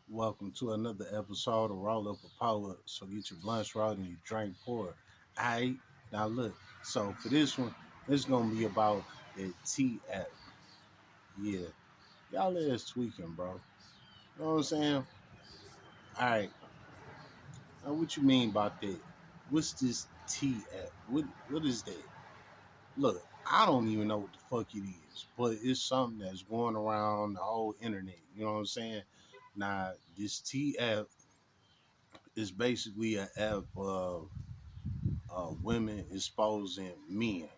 Welcome to another episode of Roll Up a Power. So get your blunts rolled and your drink poured. Aight, now look. So for this one, it's gonna be about the T app. Yeah, y'all is tweaking, bro. You know what I'm saying? All right. Now what you mean about that? What's this T app? What is that? Look, I don't even know what the fuck it is, but it's something that's going around the whole internet. You know what I'm saying? Now this T app is basically an app of women exposing men.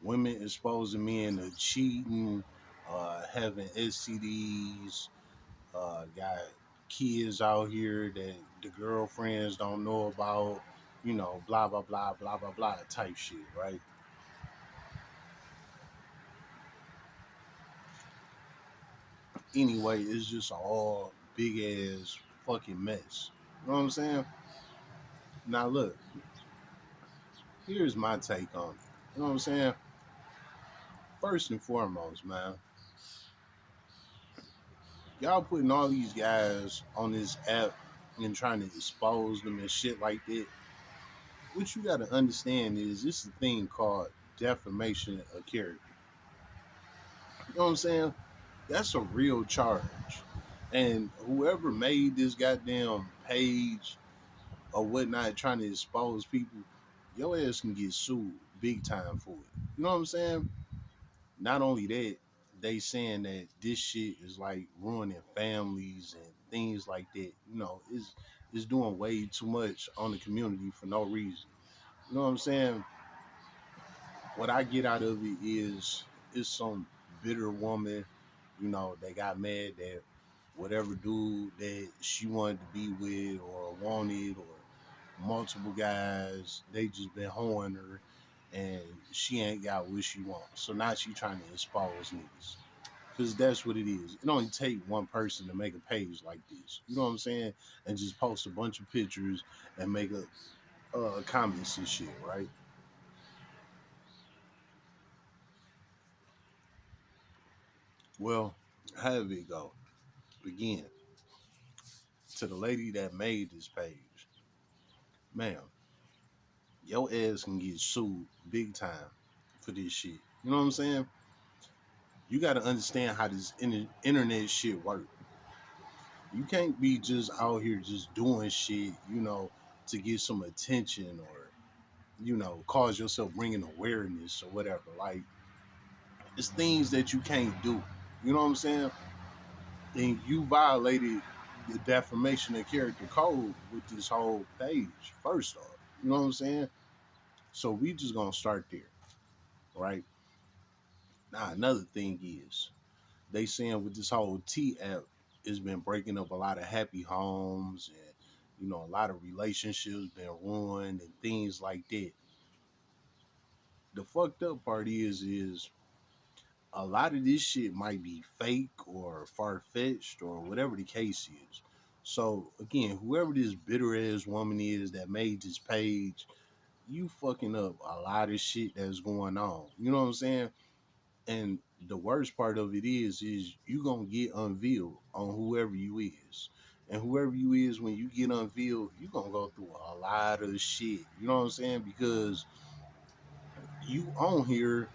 Women exposing men to cheating, having STDs, got kids out here that the girlfriends don't know about, blah, blah, blah, blah, blah, blah type shit, right? Anyway, it's just all big ass fucking mess. You know what I'm saying? Now, look, here's my take on it. You know what I'm saying? First and foremost, man, y'all putting all these guys on this app and trying to expose them and shit like that. What you got to understand is this is a thing called defamation of character. You know what I'm saying? That's a real charge. And whoever made this goddamn page or whatnot trying to expose people, your ass can get sued big time for it. You know what I'm saying? Not only that, they saying that this shit is like ruining families and things like that. It's doing way too much on the community for no reason. You know what I'm saying? What I get out of it is some bitter woman, they got mad that whatever dude that she wanted to be with or wanted or multiple guys, they just been hoeing her and she ain't got what she wants. So now she trying to expose niggas. Because that's what it is. It only take one person to make a page like this. You know what I'm saying? And just post a bunch of pictures and make comments and shit, right? Well, however it go. Again, to the lady that made this page, ma'am, your ass can get sued big time for this shit. You know what I'm saying? You got to understand how this internet shit work. You can't be just out here just doing shit, to get some attention or cause yourself bringing awareness or whatever. Like, it's things that you can't do. You know what I'm saying? And you violated the defamation of character code with this whole page, first off. You know what I'm saying? So we just gonna start there, right? Now another thing is they saying with this whole T app, it's been breaking up a lot of happy homes and a lot of relationships been ruined and things like that. The fucked up part is a lot of this shit might be fake or far fetched or whatever the case is. So again, whoever this bitter ass woman is that made this page, you fucking up a lot of shit that's going on. You know what I'm saying? And the worst part of it is you gonna get unveiled on whoever you is. And whoever you is, when you get unveiled, you gonna go through a lot of shit. You know what I'm saying? Because you on here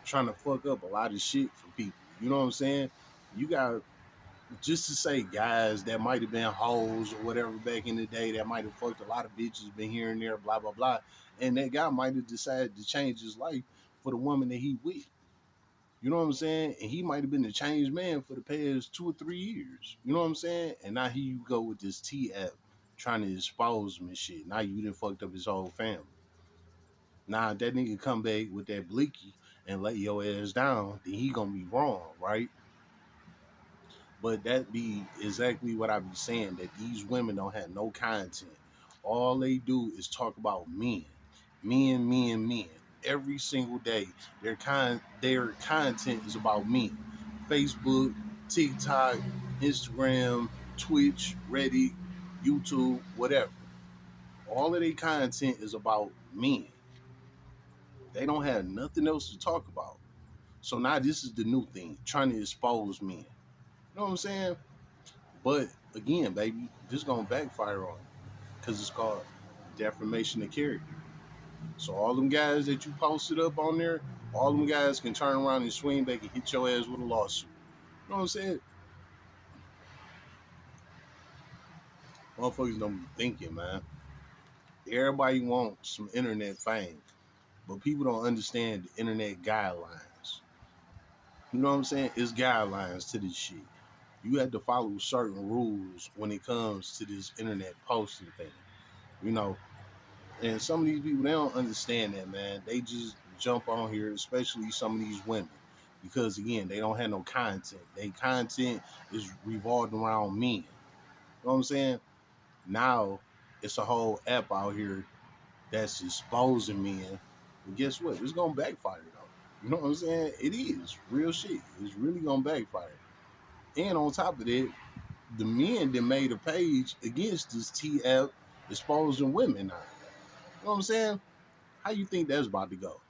trying to fuck up a lot of shit for people. You know what I'm saying? You got, just to say, guys that might have been hoes or whatever back in the day that might have fucked a lot of bitches, been here and there, blah blah blah, and that guy might have decided to change his life for the woman that he with. You know what I'm saying? And he might have been a changed man for the past 2 or 3 years. You know what I'm saying? And now here you go with this T app trying to expose him and shit. Now you done fucked up his whole family. Now if that nigga come back with that blicky and lay your ass down, then he gonna be wrong, right? But that be exactly what I be saying, that these women don't have no content. All they do is talk about men. Men, men, men. Every single day. Their content is about men. Facebook, TikTok, Instagram, Twitch, Reddit, YouTube, whatever. All of their content is about men. They don't have nothing else to talk about. So now this is the new thing, trying to expose men. You know what I'm saying? But again, baby, this gonna backfire on you because it's called defamation of character. So all them guys that you posted up on there, all them guys can turn around and swing back and hit your ass with a lawsuit. You know what I'm saying? Motherfuckers don't be thinking, man. Everybody wants some internet fame, but people don't understand the internet guidelines. You know what I'm saying? It's guidelines to this shit. You have to follow certain rules when it comes to this internet posting thing. You know, and some of these people they don't understand that, man. They just jump on here, especially some of these women, because again, they don't have no content. Their content is revolved around men. You know what I'm saying? Now it's a whole app out here that's exposing men. But guess what? It's gonna backfire though. You know what I'm saying? It is real shit. It's really gonna backfire. And on top of that, the men that made a page against this T app exposing women now. You know what I'm saying? How you think that's about to go?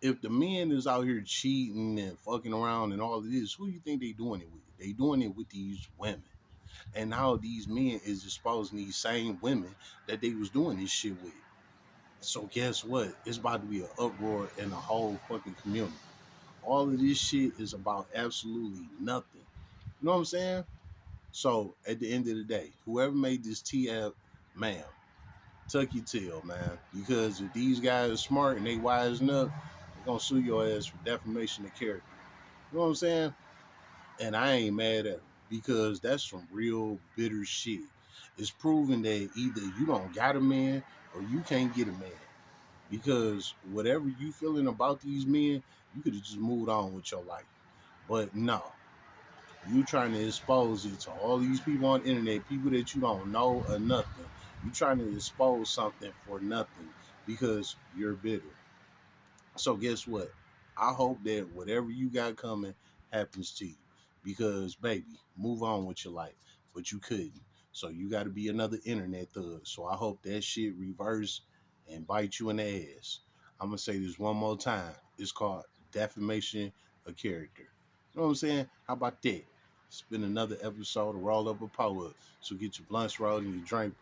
If the men is out here cheating and fucking around and all of this, who you think they doing it with? They doing it with these women. And now these men is exposing these same women that they was doing this shit with. So guess what? It's about to be an uproar in the whole fucking community. All of this shit is about absolutely nothing. You know what I'm saying? So at the end of the day, whoever made this T app, ma'am, tuck your tail, man. Because if these guys are smart and they wising up, they're gonna sue your ass for defamation of character. You know what I'm saying? And I ain't mad at them because that's some real bitter shit. It's proven that either you don't got a man or you can't get a man. Because whatever you feeling about these men, you could have just moved on with your life. But no, you trying to expose it to all these people on the internet, people that you don't know or nothing. You trying to expose something for nothing because you're bitter. So guess what? I hope that whatever you got coming happens to you. Because baby, move on with your life. But you couldn't. So you gotta be another internet thug. So I hope that shit reverse and bite you in the ass. I'm gonna say this one more time. It's called defamation of character. You know what I'm saying? How about that? It's been another episode of Roll Up a Power. So get your blunts rolled and your drink